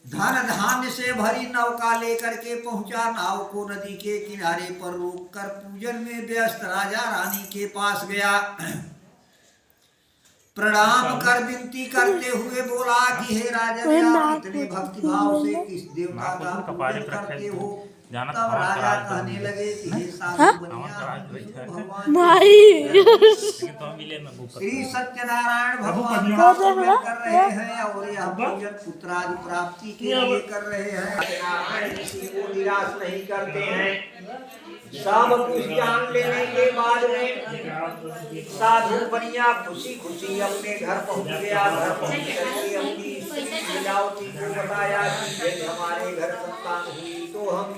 धन धान्य से भरी नौका लेकर के पहुंचा नाव को नदी के किनारे पर रोक कर पूजन में व्यस्त राजा रानी के पास गया। प्रणाम कर विनती करते हुए बोला कि हे राजन, आप इतने भक्ति भाव से किस देवता का पूजन करते हो? तब राजा कहने लगे कि हे साधु बनिया, श्री सत्यनारायण भगवान का पूजन कर रहे हैं और यह पूजन पुत्रादि प्राप्ति के लिए कर रहे हैं। सत्यनारायण किसी को निराश नहीं करते हैं। सब कुछ जान लेने के बाद में साधु बनिया खुशी खुशी अपने घर पहुंच गया। घर पहुंच करके अपनी लीलावती को बताया कि यदि हमारे घर संतान हुई तो हम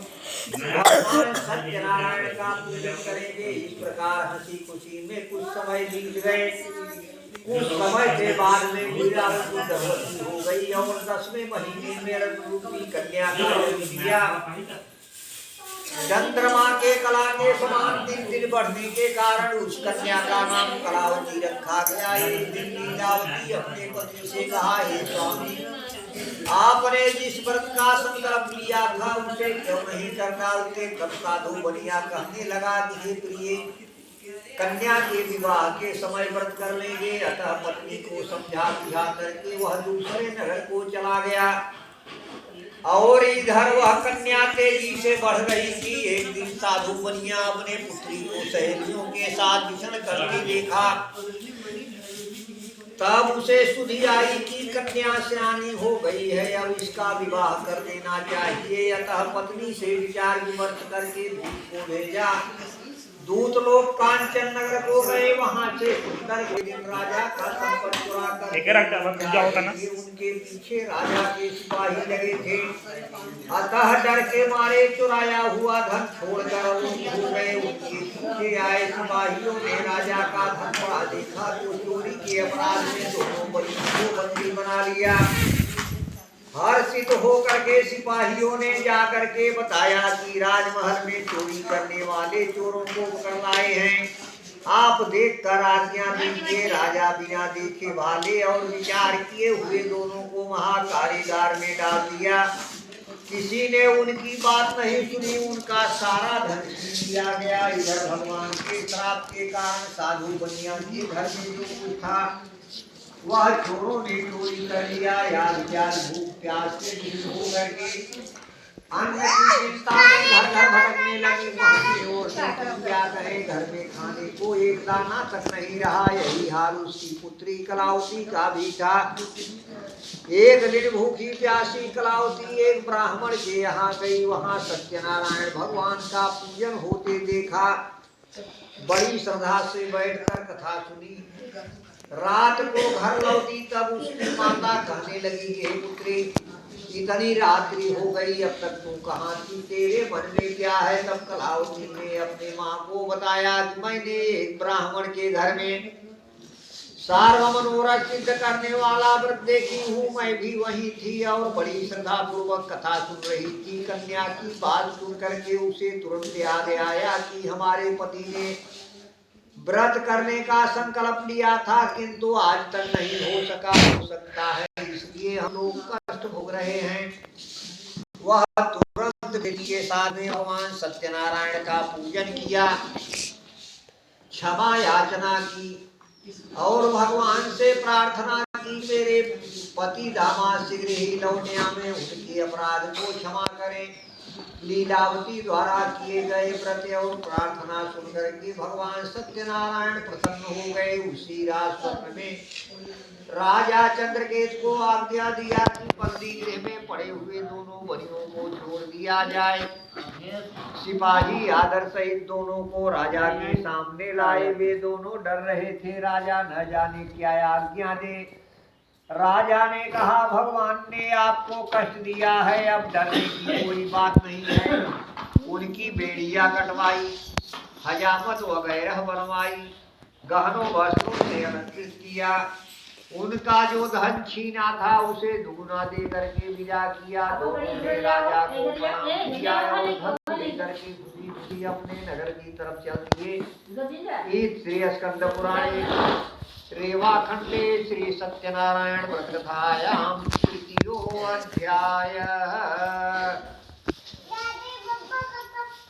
भगवान सत्यनारायण का पूजन करेंगे। इस प्रकार हंसी खुशी में कुछ समय बीत गए। कुछ समय के बाद में लीलावती गर्भवती हो गई और 10वें महीने में रत्नरूपी कन्या का जन्म दिया। चंद्रमा के कला के समान दिन दिन बढ़ने के कारण उस कन्या का नाम कलावती रखा गया। एक दिन लीलावती अपने पति से कहा, हे स्वामी, आपने जिस व्रत का संकल्प लिया था उसे क्यों नहीं करना? उसे तब साधु बनिया कहने लगा कि हे प्रिय, कन्या के विवाह के समय व्रत कर लेंगे। अतः पत्नी को समझा बुझा करके वह दूसरे नगर को चला गया और इधर वह कन्या तेजी से बढ़ रही थी। एक दिन साधु बनिया अपने पुत्री को सहेलियों के साथ विचरण करके देखा। तब उसे सुधि आई कि कन्या सयानी हो गई है, अब इसका विवाह कर देना चाहिए। अतः पत्नी से विचार विमर्श करके दूत को भेजा। दूत लोग कांचन नगर को गए। वहां से सुंदर के दिन राजा का संपत्ति चुरा कर उनके पीछे राजा के सिपाही लगे थे। अतः डर के मारे चुराया हुआ धन छोड़कर हो गए। उनके पीछे आए सिपाहियों ने राजा का धन पड़ा देखा तो चोरी के अपराध में दोनों को बंदी बना लिया। हर्षित होकर के सिपाहियों ने जाकर के बताया कि राजमहल में चोरी करने वाले चोरों को पकड़ लाए हैं। आप देखकर आज्ञा दीजिए। राजा बिना देखे भाले और विचार किए हुए दोनों को महाकारागार में डाल दिया। किसी ने उनकी बात नहीं सुनी। उनका सारा धन छीन लिया गया। इधर भगवान के श्राप के कारण साधु बनिया के घर में जो कुछ था वह चोरों ने चोरी कर लिया। याद भूख प्यास से ढील हो करके अन्न की चिंता में घर घर भटकने लगी। और क्या कहे, घर में खाने को एक दाना तक नहीं रहा। यही हाल उसकी पुत्री कलावती का भी था। एक दिन भूखी प्यासी कलावती एक ब्राह्मण के यहाँ गई। वहाँ सत्यनारायण भगवान का पूजन होते देखा। बड़ी श्रद्धा से बैठकर कथा सुनी। रात को घर लौटी तब उसकी माता कहने लगी, हे पुत्री, इतनी रात्रि हो गई, अब तक तू कहाँ थी? तेरे मन में क्या है? तब कलावती ने अपने माँ को बताया कि मैंने एक ब्राह्मण के घर में सार्व मनोरथ सिद्ध करने वाला व्रत देखी हूँ। मैं भी वही थी और बड़ी श्रद्धा पूर्वक कथा सुन रही थी। कन्या की बात सुन करके उसे तुरंत याद आया कि हमारे पति ने व्रत करने का संकल्प लिया था किंतु आज तक नहीं हो सका। हो सकता है इसलिए हम लोग कष्ट भोग रहे हैं। वह तुरंत के साथ में भगवान सत्यनारायण का पूजन किया, क्षमा याचना की और भगवान से प्रार्थना की मेरे पति दामाद शीघ्र ही लौटिया में उनके अपराध को क्षमा करें। लीलावती द्वारा किए गए व्रत और प्रार्थना सुनकर के भगवान सत्यनारायण प्रसन्न हो गए। उसी रात स्वप्न में राजा चंद्रकेत को आज्ञा दिया कि बंदी गृह में पड़े हुए दोनों बनियों को छोड़ दिया जाए। सिपाही आदर सहित दोनों को राजा के सामने लाए। वे दोनों डर रहे थे, राजा न जाने क्या आज्ञा दे। राजा ने कहा, भगवान ने आपको कष्ट दिया है, अब डरने की कोई बात नहीं है। उनकी बेड़िया कटवाई, हजामत वगैरह बनवाई, गहनों वस्त्रों से अलंकृत किया। उनका जो धन छीना था उसे दुगुना दे करके विदा किया। दोनों ने राजा को प्रणाम किया और धन लेकर के खुशी खुशी अपने नगर की तरफ चल दिए। श्री स्कंद पुराणे रेवाखंडे श्री सत्यनारायण व्रत कथायां तृतीयो अध्यायः।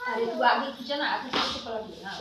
अरे तू आगे खींचा ना, आगे से पलट लेना।